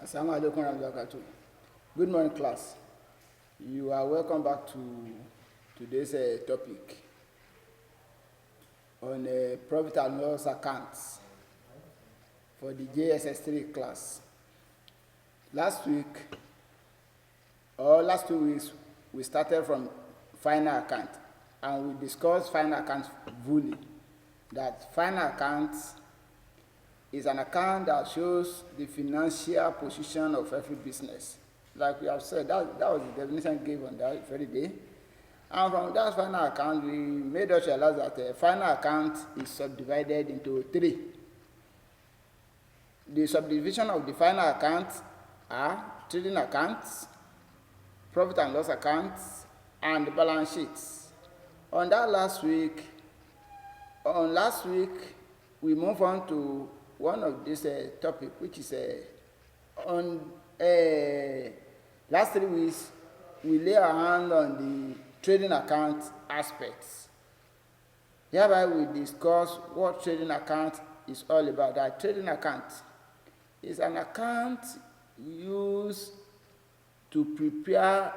Assalamu alaikum warahmatullahi wabarakatuh. Good morning, class. You are welcome back to today's topic on profit and loss accounts for the JSS3 class. Last 2 weeks, we started from final account and we discussed final account fully. That final account is an account that shows the financial position of every business. Like we have said, that was the definition given on that very day. And from that final account, we made us realize that the final account is subdivided into 3. The subdivision of the final account are trading accounts, profit and loss accounts, and the balance sheets. On last week, we move on to one of this topic, which is on last 3 weeks, we lay our hand on the trading account aspects. Hereby we discuss what trading account is all about. That trading account is an account used to prepare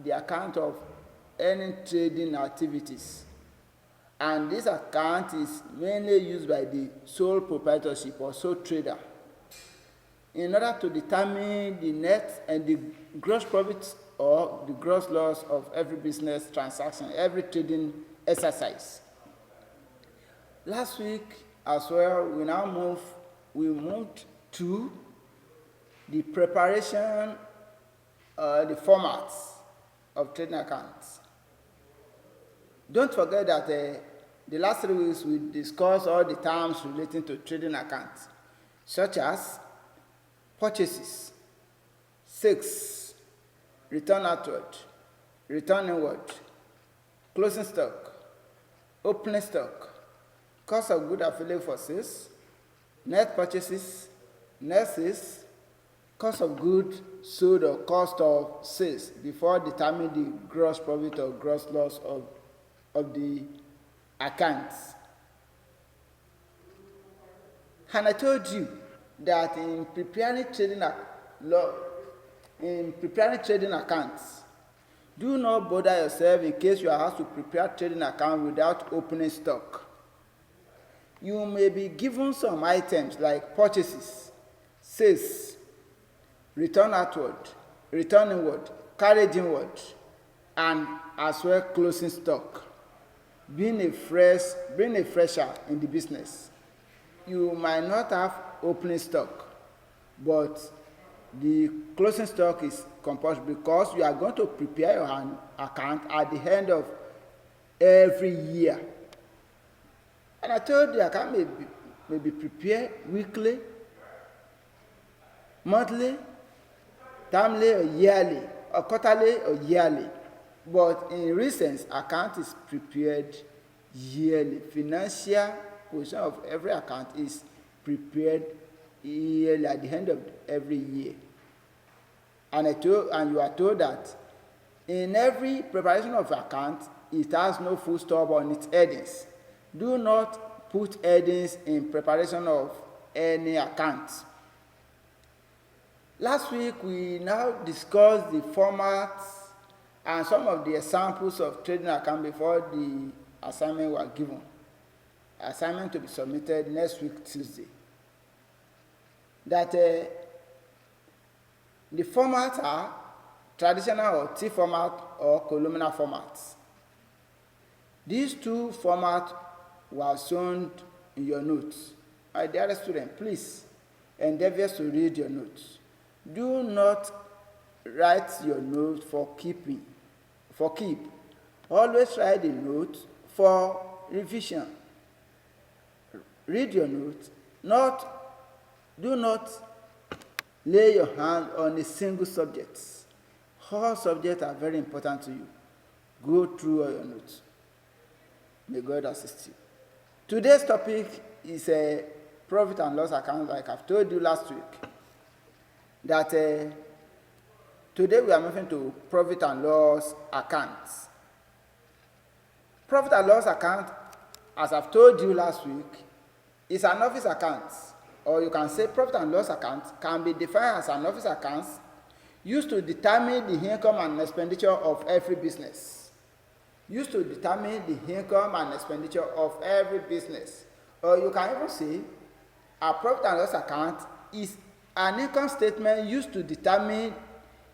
the account of any trading activities. And this account is mainly used by the sole proprietorship or sole trader in order to determine the net and the gross profit or the gross loss of every business transaction, every trading exercise. Last week as well, we moved to the preparation, the formats of trading accounts. Don't forget that the last 3 weeks we discussed all the terms relating to trading accounts, such as purchases, sales, return outward, return inward, closing stock, opening stock, cost of goods available for sales, net purchases, net sales, cost of goods sold or cost of sales before determining the gross profit or gross loss of the accounts. And I told you that in preparing trading accounts, do not bother yourself in case you are asked to prepare trading account without opening stock. You may be given some items like purchases, sales, return outward, return inward, carriage inward, and as well closing stock. Being a fresher in the business, you might not have opening stock, but the closing stock is compulsory because you are going to prepare your account at the end of every year. And I told you the account may be prepared weekly, monthly, termly, or yearly, or quarterly or yearly. But in recent, account is prepared yearly. Financial position of every account is prepared yearly at the end of every year. And you are told that in every preparation of account, it has no full stop on its headings. Do not put headings in preparation of any account. Last week, we now discussed the formats and some of the examples of trading account before the assignment were given. Assignment to be submitted next week, Tuesday. That the formats are traditional or T format or columnar formats. These 2 formats were shown in your notes. My dear student, please endeavor to read your notes. Do not write your notes for keep. Always write the notes for revision. Read your notes. Do not lay your hand on a single subject. All subjects are very important to you. Go through all your notes. May God assist you. Today's topic is a profit and loss account, like I've told you last week. That today we are moving to profit and loss accounts. Profit and loss account, as I've told you last week, is an office account or you can say profit and loss account, can be defined as an office account used to determine the income and expenditure of every business. Used to determine the income and expenditure of every business. Or you can even say a profit and loss account is an income statement used to determine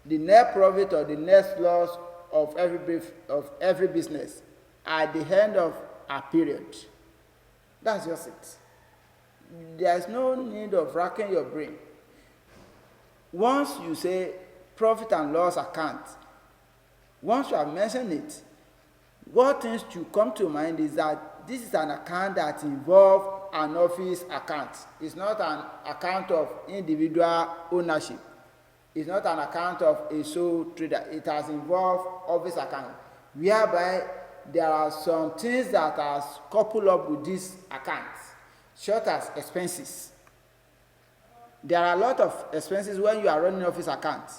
the net profit or the net loss of every business at the end of a period. That's just it. There's no need of racking your brain. Once you say profit and loss account, once you have mentioned it, what things to come to mind is that this is an account that involves an office account. It's not an account of individual ownership. It's not an account of a sole trader. It has involved office account, whereby there are some things that are coupled up with this account, such as expenses. There are a lot of expenses when you are running office account.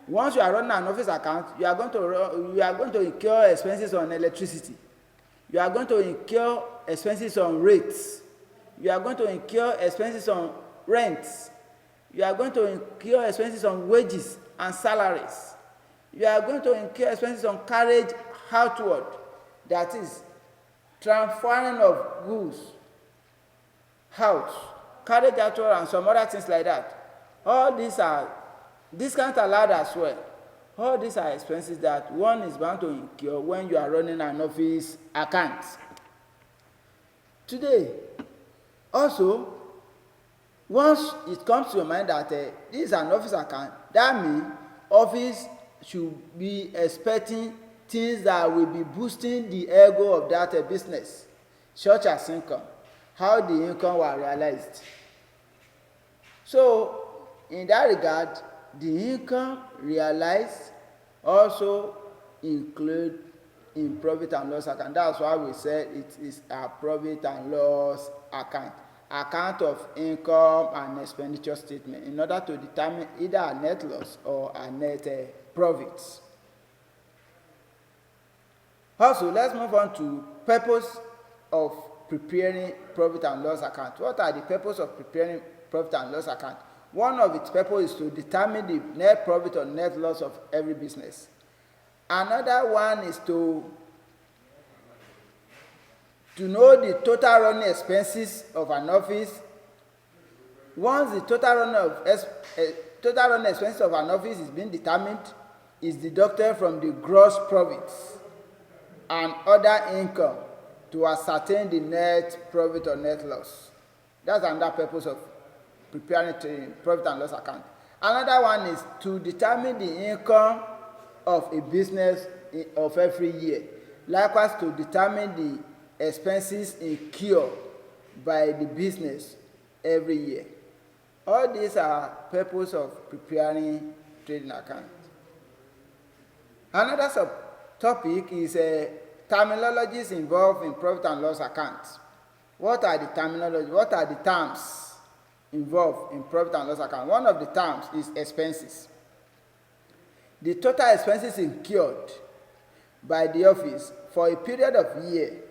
Once you are running an office account, you are going to incur expenses on electricity. You are going to incur expenses on rates. You are going to incur expenses on rents. You are going to incur expenses on wages and salaries. You are going to incur expenses on carriage outward, that is, transferring of goods out, carriage outward, and some other things like that. All these are discount allowed as well. All these are expenses that one is bound to incur when you are running an office account. Today, also, once it comes to your mind that this is an office account, that means office should be expecting things that will be boosting the ego of that business, such as income, how the income was realized. So, in that regard, the income realized also include in profit and loss account. That's why we said it is a profit and loss account. Account of income and expenditure statement in order to determine either a net loss or a net profit. Also, let's move on to purpose of preparing profit and loss account. What are the purpose of preparing profit and loss account? One of its purpose is to determine the net profit or net loss of every business. Another one is to know the total running expenses of an office. Once the total running expenses of an office is being determined, is deducted from the gross profits and other income to ascertain the net profit or net loss. That's another purpose of preparing profit and loss account. Another one is to determine the income of a business of every year. Likewise, to determine the expenses incurred by the business every year. All these are purpose of preparing trading account. Another subtopic is terminologies involved in profit and loss accounts. What are the terminologies? What are the terms involved in profit and loss account? One of the terms is expenses. The total expenses incurred by the office for a period of year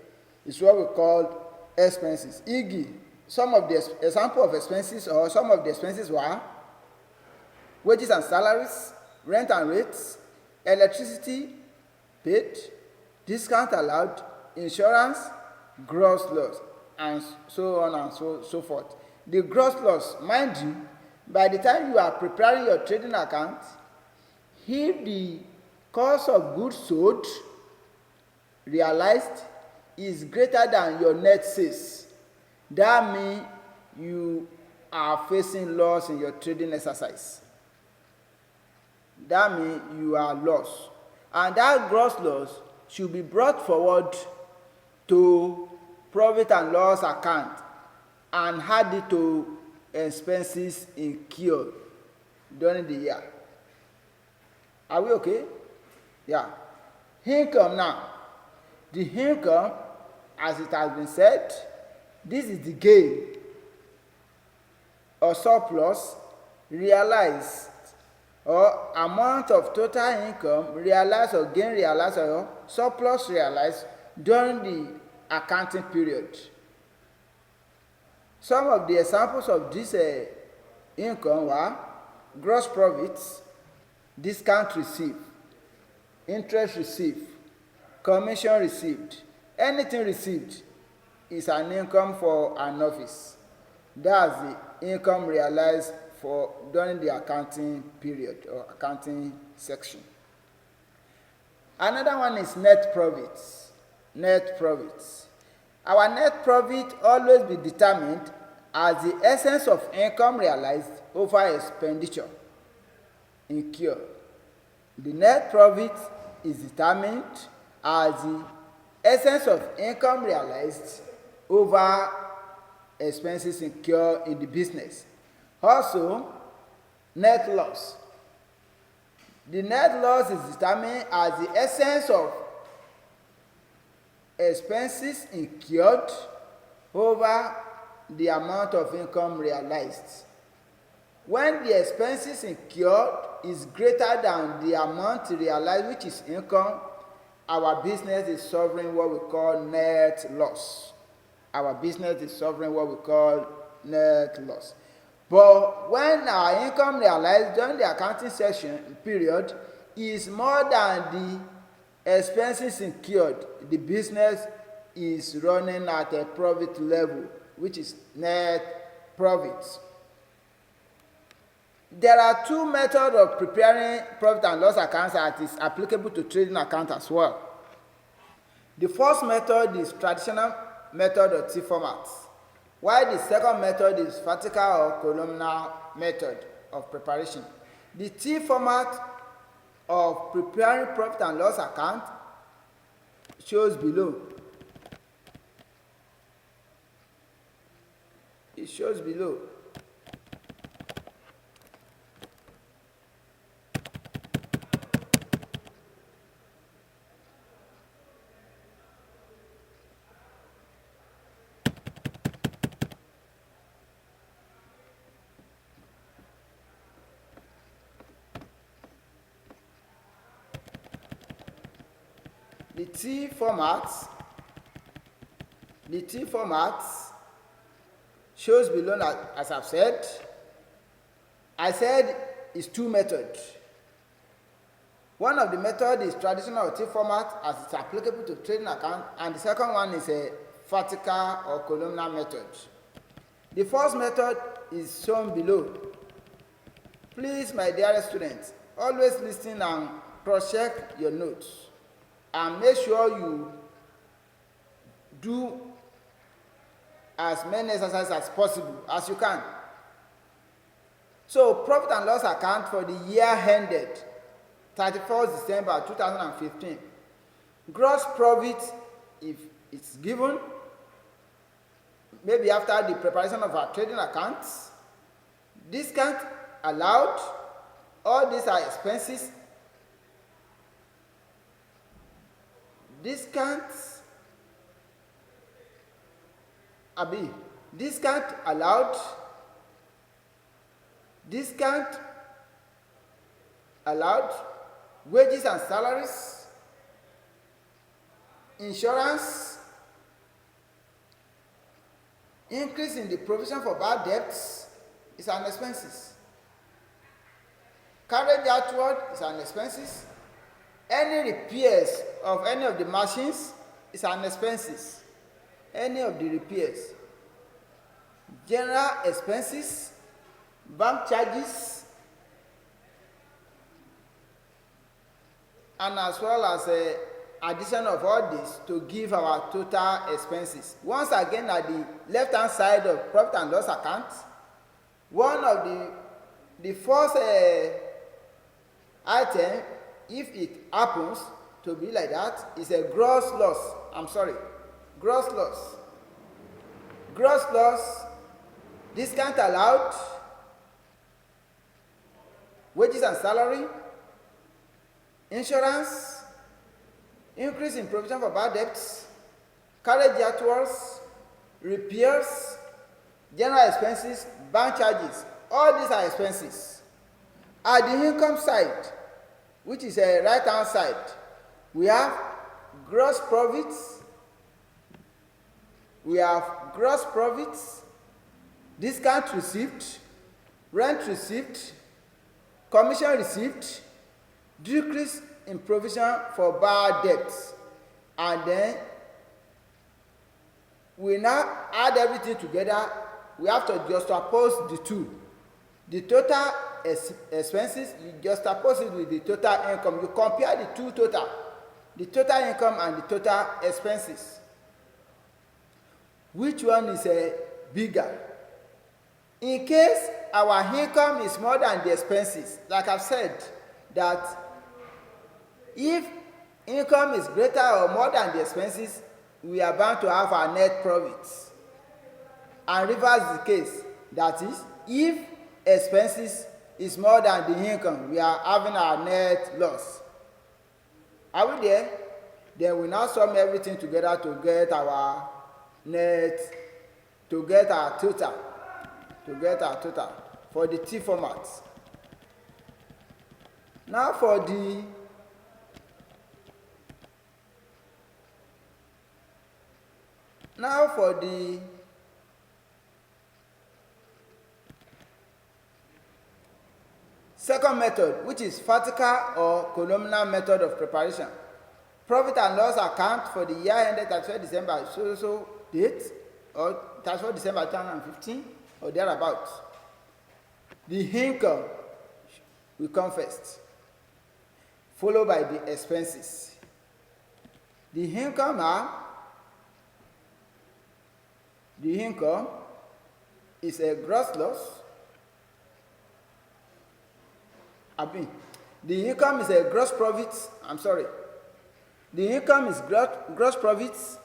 is what we call expenses. E.g., some of the example of expenses or some of the expenses were wages and salaries, rent and rates, electricity paid, discount allowed, insurance, gross loss, and so on and so forth. The gross loss, mind you, by the time you are preparing your trading account, if the cost of goods sold realized is greater than your net sales, that means you are facing loss in your trading exercise. That means you are lost. And that gross loss should be brought forward to profit and loss account and add it to expenses incurred during the year. Are we okay? Yeah. Income now. The income, as it has been said, this is the gain or surplus realized or amount of total income realized or gain realized or surplus realized during the accounting period. Some of the examples of this income were gross profits, discount received, interest received, commission received. Anything received is an income for an office. That's the income realized for during the accounting period or accounting section. Another one is net profits. Net profits. Our net profit always be determined as the essence of income realized over expenditure incurred. The net profit is determined as the essence of income realized over expenses incurred in the business. Also, net loss. The net loss is determined as the essence of expenses incurred over the amount of income realized. When the expenses incurred is greater than the amount realized, which is income, our business is suffering what we call net loss. Our business is suffering what we call net loss. But when our income realized during the accounting section period is more than the expenses incurred, the business is running at a profit level, which is net profits. There are two methods of preparing profit and loss accounts that is applicable to trading account as well. The first method is traditional method of T format, while the second method is vertical or columnar method of preparation. The T format of preparing profit and loss account shows below. It shows below. The T format shows below, as I've said. I said it's two methods. One of the methods is traditional T format as it's applicable to trading account, and the second one is a vertical or columnar method. The first method is shown below. Please, my dear students, always listen and cross-check your notes and make sure you do as many exercises as possible as you can. So, profit and loss account for the year ended 31st December 2015. Gross profit, if it's given, maybe after the preparation of our trading accounts. Discount allowed. All these are expenses. Discounts discount allowed. Discount allowed. Wages and salaries. Insurance. Increase in the provision for bad debts is an expenses. Carriage outward is an expenses. Any repairs of any of the machines is an expenses. Any of the repairs. General expenses, bank charges, and as well as addition of all this to give our total expenses. Once again, at the left-hand side of profit and loss account, one of the first item, if it happens to be like that, is a gross loss. Gross loss. Gross loss, discount allowed, wages and salary, insurance, increase in provision for bad debts, carriage outwards, repairs, general expenses, bank charges. All these are expenses. At the income side, which is a right-hand side, we have gross profits. We have gross profits, discount received, rent received, commission received, decrease in provision for bad debts, and then we now add everything together. We have to juxtapose the two. The total expenses, you juxtapose it with the total income. You compare the two total, the total income and the total expenses. Which one is bigger? In case our income is more than the expenses, like I've said, that if income is greater or more than the expenses, we are bound to have our net profits. And reverse the case, that is, if expenses is more than the income, we are having our net loss. Are we there? Then we now sum everything together to get our net, to get our total for the T format. Now for the second method, which is vertical or columnar method of preparation. Profit and loss account for the year ended 31st December so date, or 31st December 2015 or thereabouts. The income will come first, followed by the expenses. The income is a gross loss. The income is a gross profit. The income is gross profits,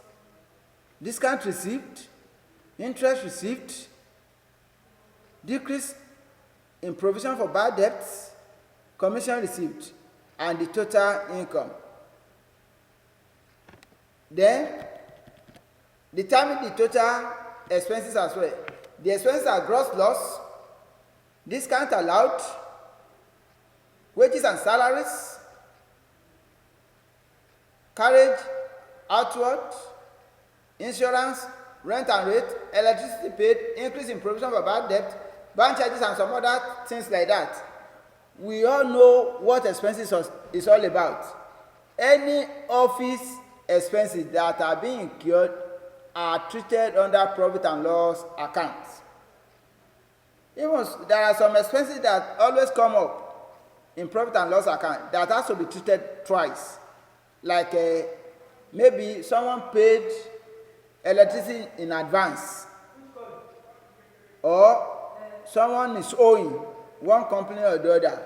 discount received, interest received, decrease in provision for bad debts, commission received, and the total income. Then determine the total expenses as well. The expenses are gross loss, discount allowed, wages and salaries, carriage outward, insurance, rent and rate, electricity paid, increase in provision for bad debt, bank charges, and some other things like that. We all know what expenses is all about. Any office expenses that are being incurred are treated under profit and loss accounts. Even there are some expenses that always come up in profit and loss account that has to be treated twice. Like maybe someone paid electricity in advance, or someone is owing one company or the other,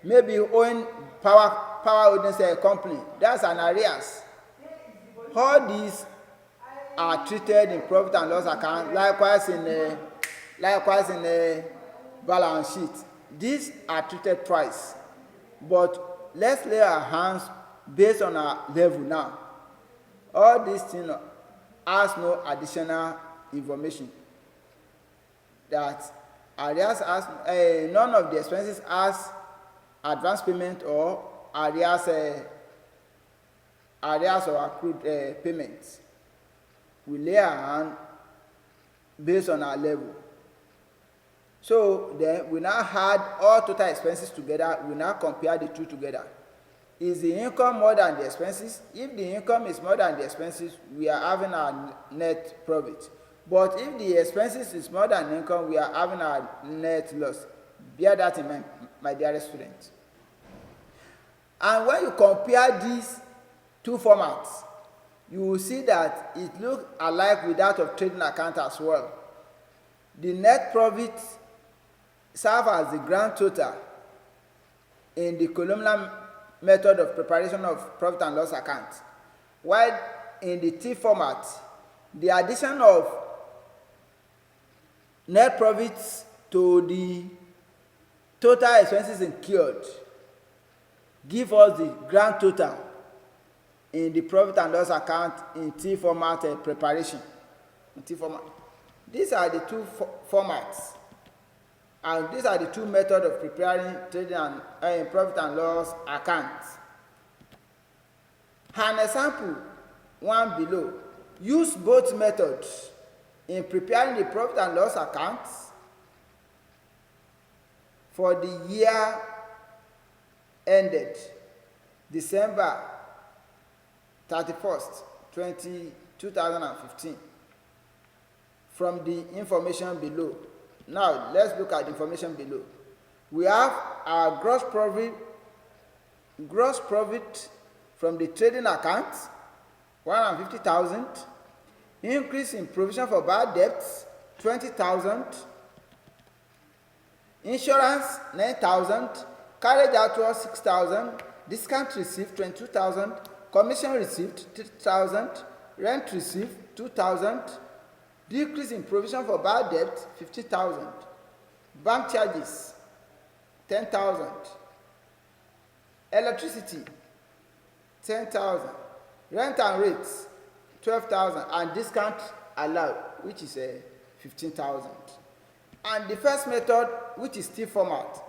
maybe owing power holdings company. That's an arrears. All these are treated in profit and loss account, likewise in a balance sheet. These are treated twice, but let's lay our hands based on our level now. All these things has no additional information. That arrears has none of the expenses has advance payment or arrears or accrued payments. We lay our hand based on our level. So then we now add all total expenses together. We now compare the two together. Is the income more than the expenses? If the income is more than the expenses, we are having our net profit. But if the expenses is more than income, we are having our net loss. Bear that in mind, my dearest students. And when you compare these two formats, you will see that it looks alike with that of trading account as well. The net profit serves as the grand total in the columnar method of preparation of profit and loss account, while in the T format, the addition of net profits to the total expenses incurred give us the grand total in the profit and loss account in T format preparation. In T format. These are the two formats, and these are the two methods of preparing trading and profit and loss accounts. An example, one below. Use both methods in preparing the profit and loss accounts for the year ended December 31st, 2015 from the information below. Now, let's look at the information below. We have our gross profit from the trading account, 150,000. Increase in provision for bad debts, 20,000. Insurance, 9,000. Carriage outward, 6,000. Discount received, 22,000. Commission received, 3,000. Rent received, 2,000. Decrease in provision for bad debt, 50,000. Bank charges, 10,000. Electricity, 10,000. Rent and rates, 12,000. And discount allowed, which is 15,000. And the first method, which is T format.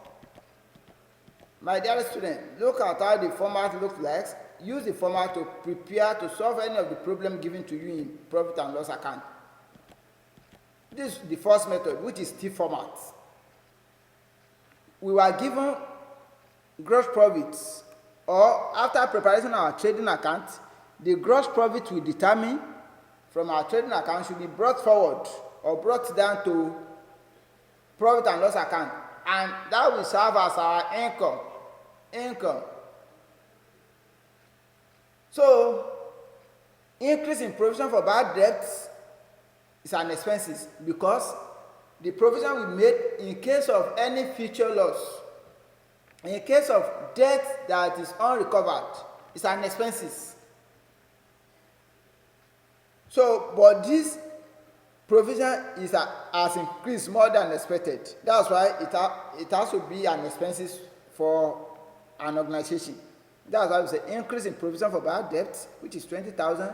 My dear student, look at how the format looks like. Use the format to prepare to solve any of the problem given to you in profit and loss account. This is the first method, which is T format. We were given gross profits, or after preparation of our trading account, the gross profit we determine from our trading account should be brought forward or brought down to profit and loss account, and that will serve as our income. So, increase in provision for bad debts is an expenses because the provision we made in case of any future loss, in case of debt that is unrecovered, is an expenses. So, but this provision has increased more than expected. That's why it has to be an expenses for an organization. That's why we say increase in provision for bad debt, which is 20,000.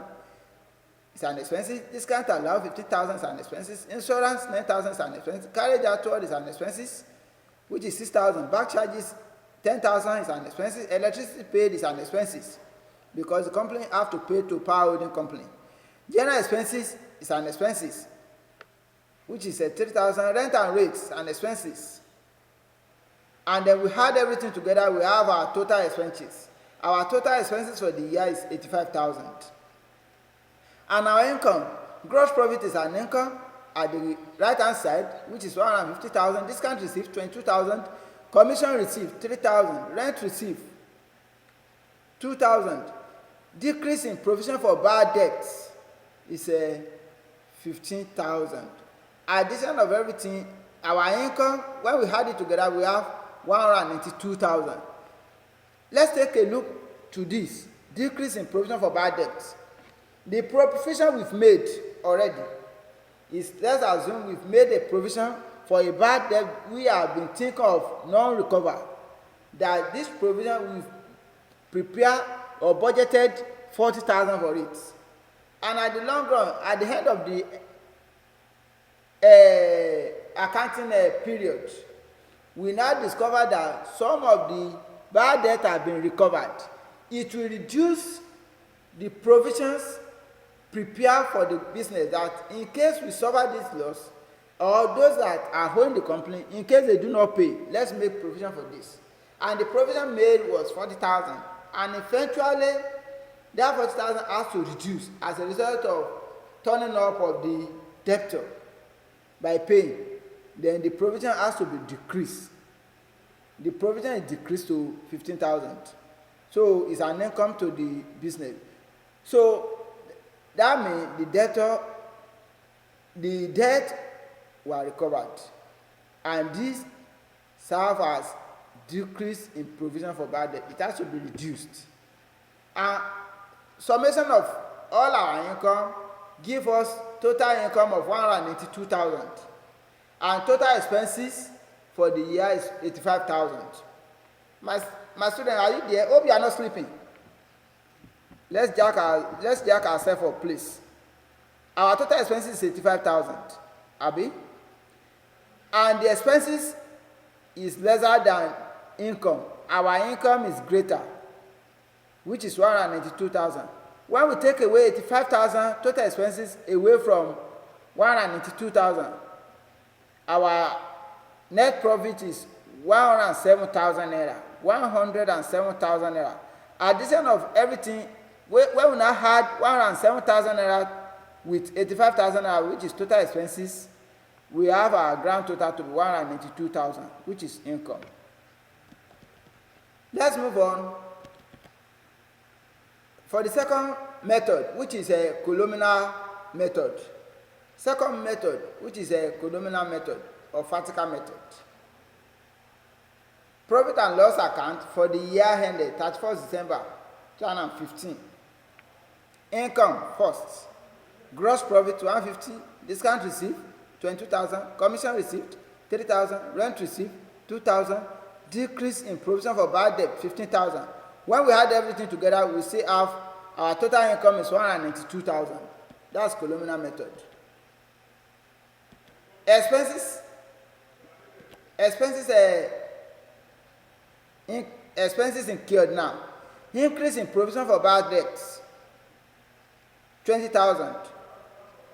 It's an expenses. Discount allowed, 50,000 is an expenses. Insurance, 9,000 is an expenses. Carriage outward is an expenses, which is 6,000. Back charges, 10,000 is an expenses. Electricity paid is an expenses because the company have to pay to power holding company. General expenses is an expenses, which is 3,000. Rent and rates and expenses. And then we add everything together, we have our total expenses. Our total expenses for the year is 85,000. And our income, gross profit is an income at the right hand side, which is 150,000. Discount received, 22,000. Commission received, 3,000. Rent received, 2,000. Decrease in provision for bad debts is 15,000. Addition of everything, our income, when we add it together, we have 192,000. Let's take a look to this. Decrease in provision for bad debts. The provision we've made already is, let's assume we've made a provision for a bad debt we have been thinking of non-recover. That this provision we've prepared or budgeted 40,000 for it. And at the long run, at the end of the accounting period, we now discover that some of the bad debt have been recovered. It will reduce the provisions prepared for the business, that in case we suffer this loss, or those that are owing the company, in case they do not pay, let's make provision for this. And the provision made was 40,000. And eventually, that 40,000 has to reduce as a result of turning up of the debtor by paying. Then the provision has to be decreased. The provision is decreased to 15,000. So it's an income to the business. So that means the debt were recovered. And this serves as decrease in provision for bad debt. It has to be reduced. And summation of all our income give us total income of 182,000. And total expenses for the year is 85,000. My student, are you there? Hope you are not sleeping. Let's jack ourselves up, please. Our total expenses is 85,000. Abi? And the expenses is lesser than income. Our income is greater, which is 192,000. When we take away 85,000 total expenses away from 192,000. Our net profit is 107,000 naira. 107,000 naira. Addition of everything, when we now had 107,000 naira with 85,000 naira, which is total expenses, we have our grand total to be 192,000, which is income. Let's move on. For the second method, which is a columnar method. Second method, which is a columnar method or vertical method. Profit and loss account for the year ended 31st December 2015. Income first. Gross profit 150, discount received 22,000, commission received 3,000, rent received 2,000, decrease in provision for bad debt 15,000. When we add everything together, we see have our total income is 192,000. That's columnar method. Expenses incurred now. Increase in provision for bad debts 20,000.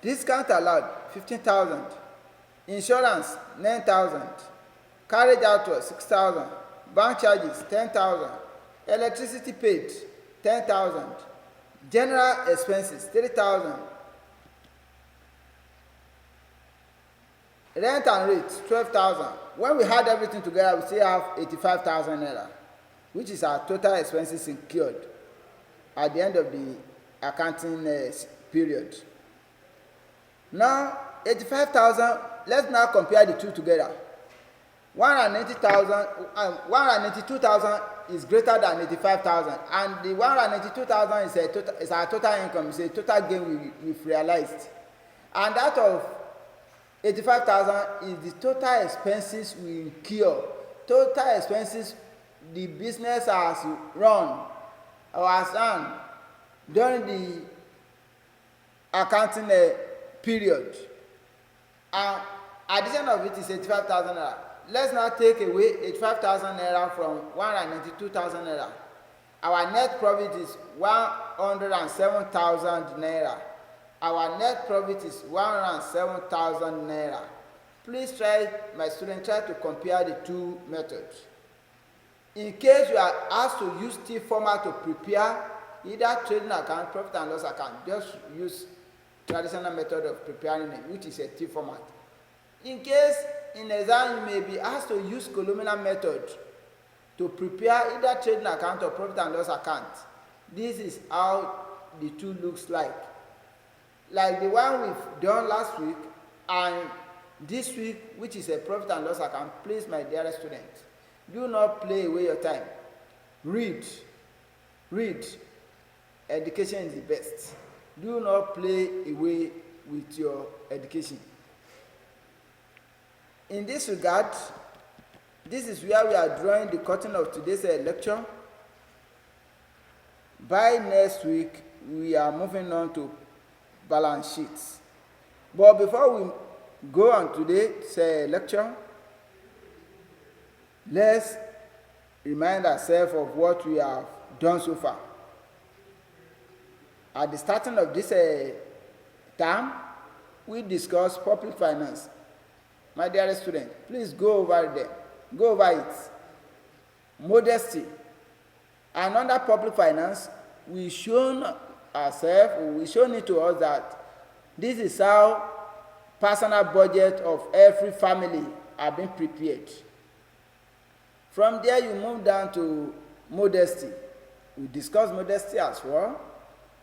Discount allowed 15,000. Insurance 9,000. Carriage out 6,000. Bank charges 10,000. Electricity paid 10,000. General expenses 3,000. Rent and rates 12,000. When we add everything together, we still have 85,000 naira, which is our total expenses incurred at the end of the accounting period. Now, 85,000, let's now compare the two together. 182,000 is greater than 85,000, and the 182,000 is our total income, it's a total gain we've realized. And that of 85,000 is the total expenses we incur, total expenses the business has run or has done during the accounting period. And addition of it is 85,000 naira. Let's now take away 85,000 naira from 192,000 naira. Our net profit is 107,000 naira. Our net profit is 107,000 naira. Please try, my student, try to compare the two methods. In case you are asked to use T format to prepare either trading account, profit and loss account, just use traditional method of preparing it, which is a T format. In case in exam you may be asked to use columnar method to prepare either trading account or profit and loss account. This is how the two looks like the one we've done last week and this week, which is a profit and loss account. Please, my dearest students, do not play away your time. Read. Education is the best. Do not play away with your education. In this regard, this is where we are drawing the curtain of today's lecture. By next week, we are moving on to balance sheets. But before we go on today's lecture, let's remind ourselves of what we have done so far. At the starting of this term, we discussed public finance. My dear student, please go over it. Modesty. And under public finance, we shown it to us that this is how personal budget of every family are being prepared. From there, you move down to modesty. We discuss modesty as well.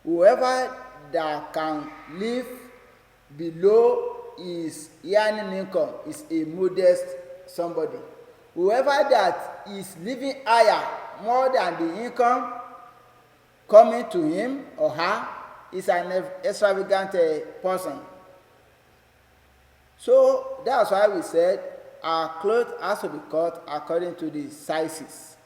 Whoever that can live below his earning income is a modest somebody. Whoever that is living higher, more than the income coming to him or her, is an extravagant person. So that's why we said our clothes has to be cut according to the sizes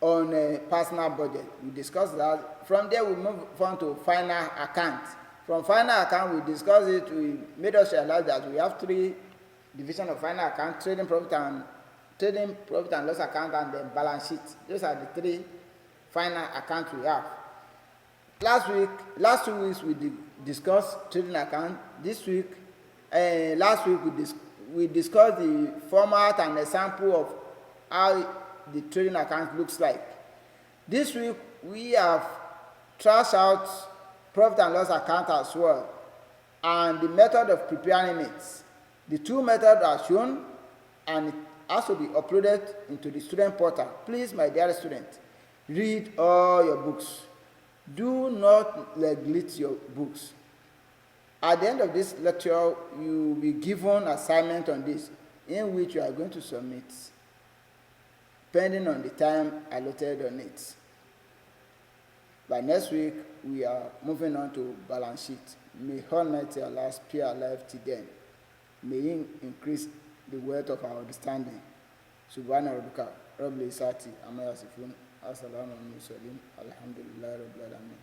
on a personal budget. We discussed that. From there, we move on to final account. From final account, we discussed it. We made us realize that we have three divisions of final account: trading, profit and loss account, and then balance sheet. Those are the three final accounts we have. Last 2 weeks, we discuss trading account. This week, last week we discussed the format and example of how the trading account looks like. This week we have trashed out profit and loss account as well, and the method of preparing it. The two methods are shown, and it has to be uploaded into the student portal. Please, my dear student, read all your books. Do not neglect your books. At the end of this lecture, you will be given assignment on this, in which you are going to submit, depending on the time allotted on it. By next week, we are moving on to balance sheet. May Almighty Allah spare our life till then. May He increase the wealth of our understanding. Subhana rabbika rabbil izzati amma yasifun. Assalamu alaikum. Alhamdulillah rabbil alamin.